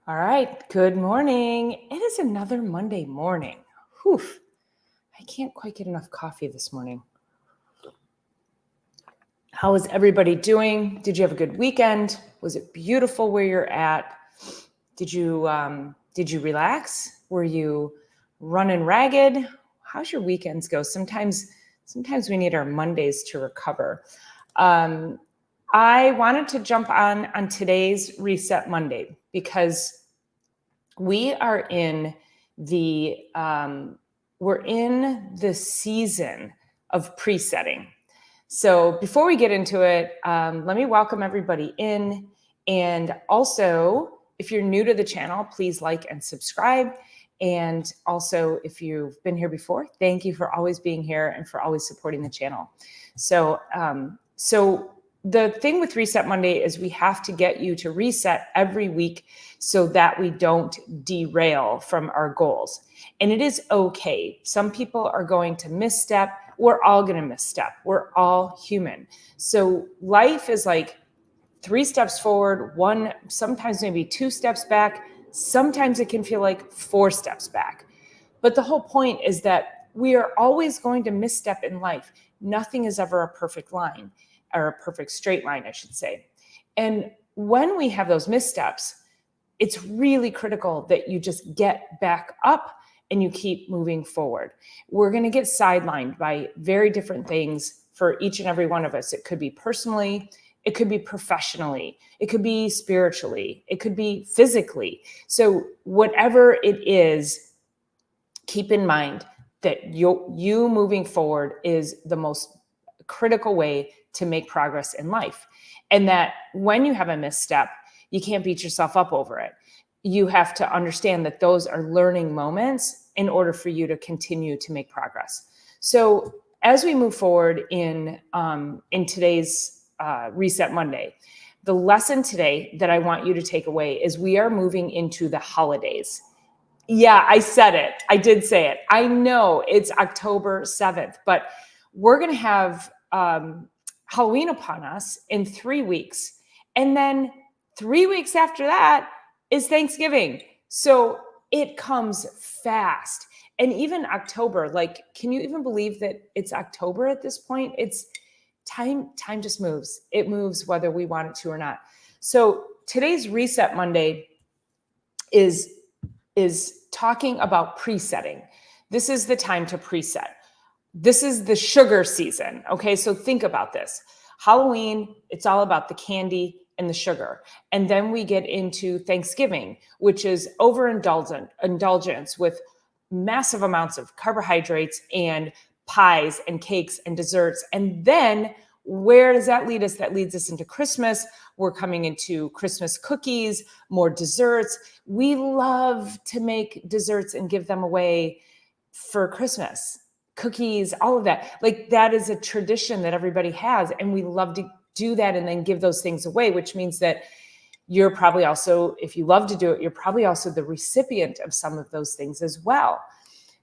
All right, good morning. It is another Monday morning. Whew, I can't quite get enough coffee this morning. How is everybody doing? Did you have a good weekend? Was it beautiful where you're at? Did you relax? Were you running ragged? How's your weekends go? Sometimes we need our Mondays to recover. I wanted to jump on today's Reset Monday because we are in the season of presetting. So before we get into it, let me welcome everybody in. And also, if you're new to the channel, please like and subscribe. And also, if you've been here before, thank you for always being here and for always supporting the channel. So the thing with Reset Monday is we have to get you to reset every week so that we don't derail from our goals. And it is okay. Some people are going to misstep. We're all going to misstep. We're all human. So life is like 3 steps forward, one, sometimes maybe 2 steps back. Sometimes it can feel like 4 steps back. But the whole point is that we are always going to misstep in life. Nothing is ever a perfect line, or a perfect straight line, I should say. And when we have those missteps, it's really critical that you just get back up and you keep moving forward. We're going to get sidelined by very different things for each and every one of us. It could be personally, it could be professionally, it could be spiritually, it could be physically. So whatever it is, keep in mind that you moving forward is the most critical way to make progress in life. And that when you have a misstep, you can't beat yourself up over it. You have to understand that those are learning moments in order for you to continue to make progress. So as we move forward in today's Reset Monday, the lesson today that I want you to take away is we are moving into the holidays. Yeah, I said it. I did say it. I know it's October 7th, but we're going to have Halloween upon us in 3 weeks. And then 3 weeks after that is Thanksgiving. So it comes fast. And even October, like, can you even believe that it's October at this point? It's time just moves. It moves whether we want it to or not. So today's Reset Monday is talking about presetting. This is the time to preset. This is the sugar season. Okay, so think about this. Halloween, it's all about the candy and the sugar. And then we get into Thanksgiving, which is overindulgence with massive amounts of carbohydrates and pies and cakes and desserts. And then where does that lead us? That leads us into Christmas. We're coming into Christmas cookies, more desserts. We love to make desserts and give them away for Christmas. Cookies, all of that. Like, that is a tradition that everybody has. And we love to do that and then give those things away, which means that you're probably also, if you love to do it, you're probably also the recipient of some of those things as well.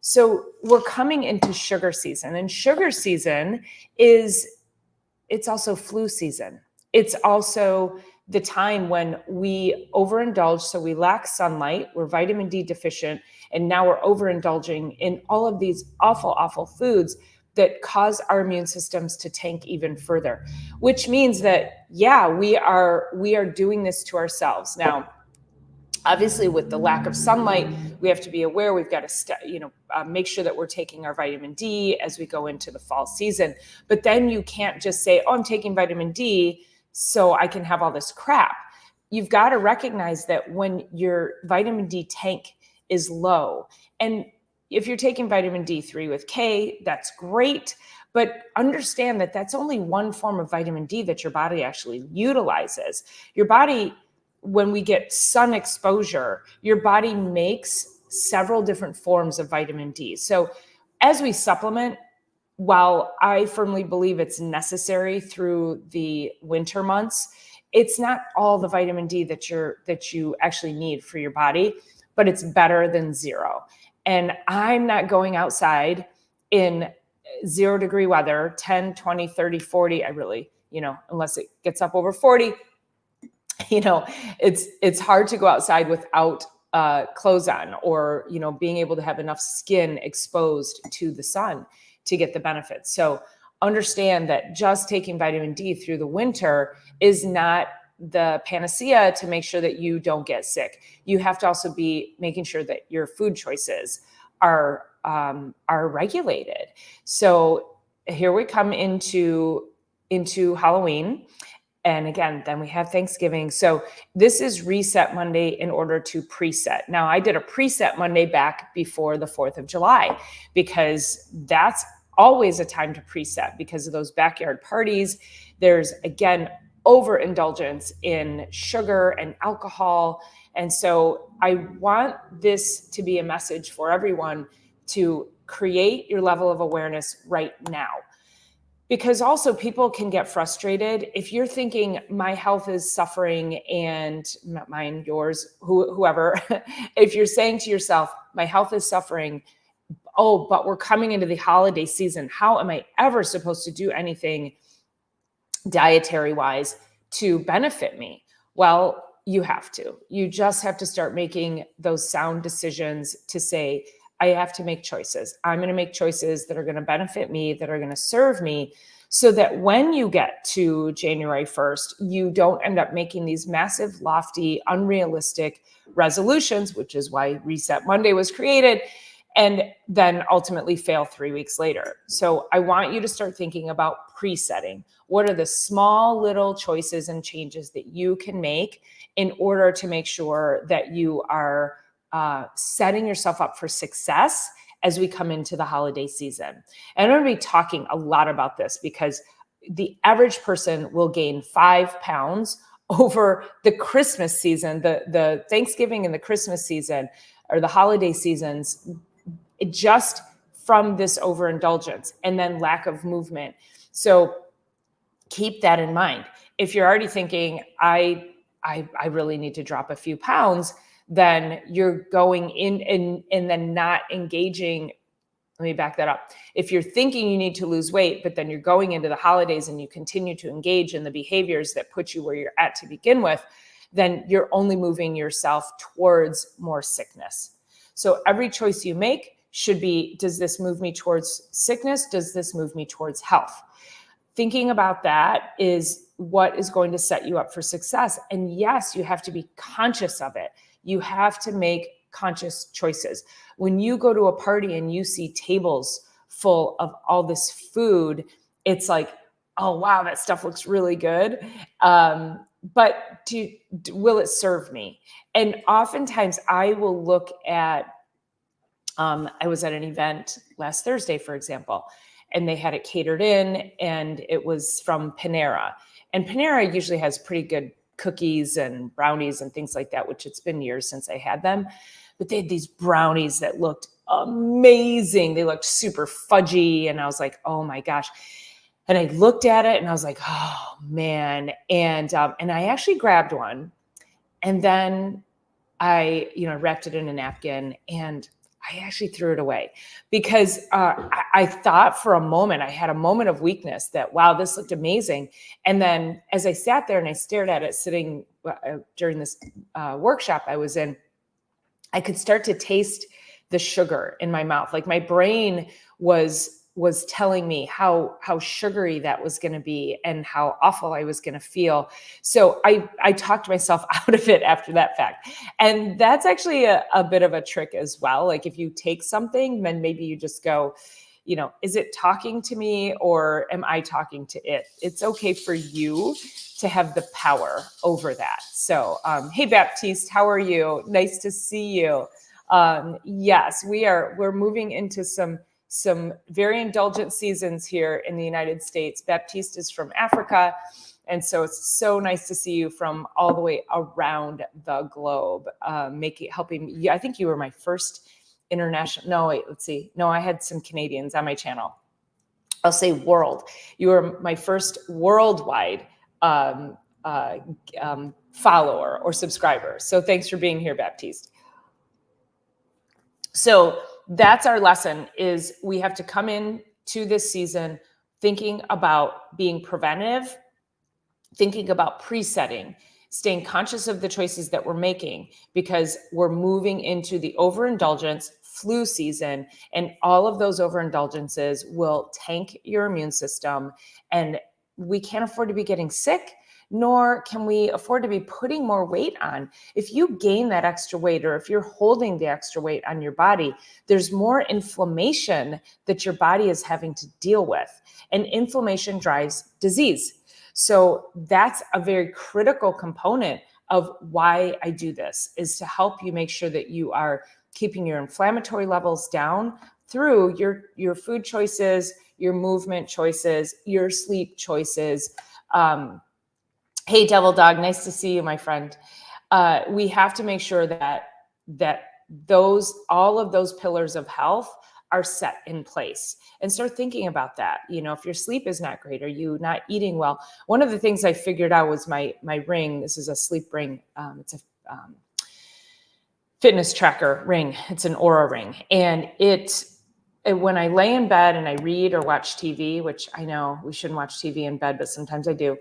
So we're coming into sugar season, and sugar season it's also flu season. It's also the time when we overindulge, so we lack sunlight, we're vitamin D deficient, and now we're overindulging in all of these awful foods that cause our immune systems to tank even further, which means that, yeah, we are doing this to ourselves. Now, obviously, with the lack of sunlight, we have to be aware. We've got to, make sure that we're taking our vitamin D as we go into the fall season. But then you can't just say, "Oh, I'm taking vitamin D so I can have all this crap." You've got to recognize that when your vitamin D tank is low, and if you're taking vitamin D3 with K, that's great. But understand that that's only one form of vitamin D that your body actually utilizes. Your body, when we get sun exposure, your body makes several different forms of vitamin D. So as we supplement, while I firmly believe it's necessary through the winter months, it's not all the vitamin D that you actually need for your body, but it's better than zero. And I'm not going outside in 0-degree weather, 10, 20, 30, 40. I really, unless it gets up over 40, you know, it's hard to go outside without clothes on, or, you know, being able to have enough skin exposed to the sun to get the benefits. So understand that just taking vitamin D through the winter is not the panacea to make sure that you don't get sick. You have to also be making sure that your food choices are regulated. So here we come into Halloween. And again, then we have Thanksgiving. So this is Reset Monday in order to preset. Now, I did a preset Monday back before the 4th of July, because that's always a time to preset because of those backyard parties. There's, again, overindulgence in sugar and alcohol. And so I want this to be a message for everyone to create your level of awareness right now. Because also people can get frustrated if you're thinking my health is suffering, and not mine, yours, whoever. If you're saying to yourself, my health is suffering, oh, but we're coming into the holiday season, how am I ever supposed to do anything dietary wise to benefit me? Well, you have to. You just have to start making those sound decisions to say, I have to make choices. I'm going to make choices that are going to benefit me, that are going to serve me, so that when you get to January 1st, you don't end up making these massive, lofty, unrealistic resolutions, which is why Reset Monday was created, and then ultimately fail 3 weeks later. So I want you to start thinking about presetting. What are the small little choices and changes that you can make in order to make sure that you are setting yourself up for success as we come into the holiday season? And I'm going to be talking a lot about this because the average person will gain 5 pounds over the Christmas season, the Thanksgiving and the Christmas season, or the holiday seasons, just from this overindulgence and then lack of movement. So keep that in mind. If you're already thinking, I really need to drop a few pounds, then you're going in and then not engaging. Let me back that up. If you're thinking you need to lose weight, but then you're going into the holidays and you continue to engage in the behaviors that put you where you're at to begin with, then you're only moving yourself towards more sickness. So every choice you make should be, does this move me towards sickness? Does this move me towards health? Thinking about that is what is going to set you up for success. And yes, you have to be conscious of it. You have to make conscious choices. When you go to a party and you see tables full of all this food, it's like, oh, wow, that stuff looks really good. But will it serve me? And oftentimes I will look at, I was at an event last Thursday, for example, and they had it catered in, and it was from Panera. And Panera usually has pretty good cookies and brownies and things like that, which it's been years since I had them. But they had these brownies that looked amazing. They looked super fudgy. And I was like, oh my gosh. And I looked at it and I was like, oh man. And I actually grabbed one, and then I, wrapped it in a napkin, and I actually threw it away because I thought for a moment, I had a moment of weakness that, wow, this looked amazing. And then as I sat there and I stared at it sitting during this workshop I was in, I could start to taste the sugar in my mouth. Like my brain was telling me how sugary that was going to be and how awful I was going to feel. So I talked myself out of it after that fact. And that's actually a bit of a trick as well. Like if you take something, then maybe you just go, is it talking to me or am I talking to it? It's okay for you to have the power over that. So, hey, Baptiste, how are you? Nice to see you. Yes, we're moving into some very indulgent seasons here in the United States. Baptiste is from Africa. And so it's so nice to see you from all the way around the globe, helping me. I think you were my first international. No, wait, let's see. No, I had some Canadians on my channel. I'll say world. You were my first worldwide follower or subscriber. So thanks for being here, Baptiste. So that's our lesson, is we have to come in to this season thinking about being preventive, thinking about presetting, staying conscious of the choices that we're making, because we're moving into the overindulgence flu season, and all of those overindulgences will tank your immune system, and we can't afford to be getting sick, nor can we afford to be putting more weight on. If you gain that extra weight, or if you're holding the extra weight on your body, there's more inflammation that your body is having to deal with, and inflammation drives disease. So that's a very critical component of why I do this, is to help you make sure that you are keeping your inflammatory levels down through your food choices, your movement choices, your sleep choices. Hey, Devil Dog, nice to see you, my friend. We have to make sure that all of those pillars of health are set in place, and start thinking about that. If your sleep is not great, are you not eating well? One of the things I figured out was my ring. This is a sleep ring. It's a fitness tracker ring. It's an Aura ring, and when I lay in bed and I read or watch TV, which I know we shouldn't watch TV in bed, but sometimes I do.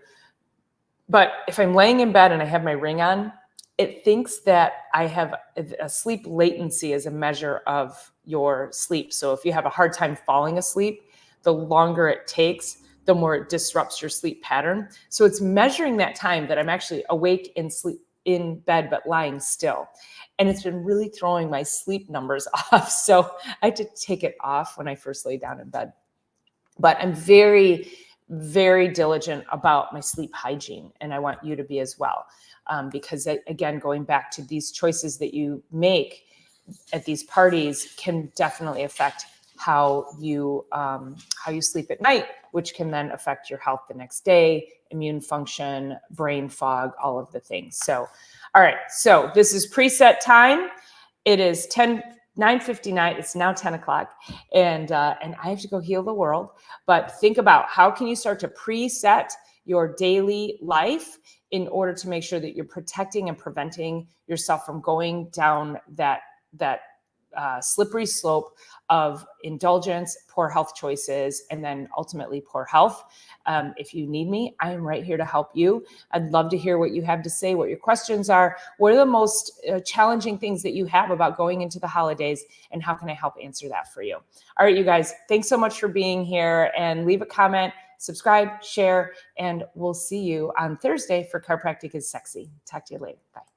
But if I'm laying in bed and I have my ring on, it thinks that I have a sleep latency as a measure of your sleep. So if you have a hard time falling asleep, the longer it takes, the more it disrupts your sleep pattern. So it's measuring that time that I'm actually awake in bed, but lying still. And it's been really throwing my sleep numbers off. So I had to take it off when I first lay down in bed. But I'm very, very diligent about my sleep hygiene, and I want you to be as well. Because again, going back to these choices that you make at these parties can definitely affect how you sleep at night, which can then affect your health the next day, immune function, brain fog, all of the things. So, all right. So this is preset time. It is 9:59. It's now 10 o'clock, and I have to go heal the world. But think about, how can you start to preset your daily life in order to make sure that you're protecting and preventing yourself from going down that slippery slope of indulgence, poor health choices, and then ultimately poor health. If you need me, I am right here to help you. I'd love to hear what you have to say, what your questions are. What are the most challenging things that you have about going into the holidays, and how can I help answer that for you? All right, you guys, thanks so much for being here, and leave a comment, subscribe, share, and we'll see you on Thursday for Chiropractic is Sexy. Talk to you later. Bye.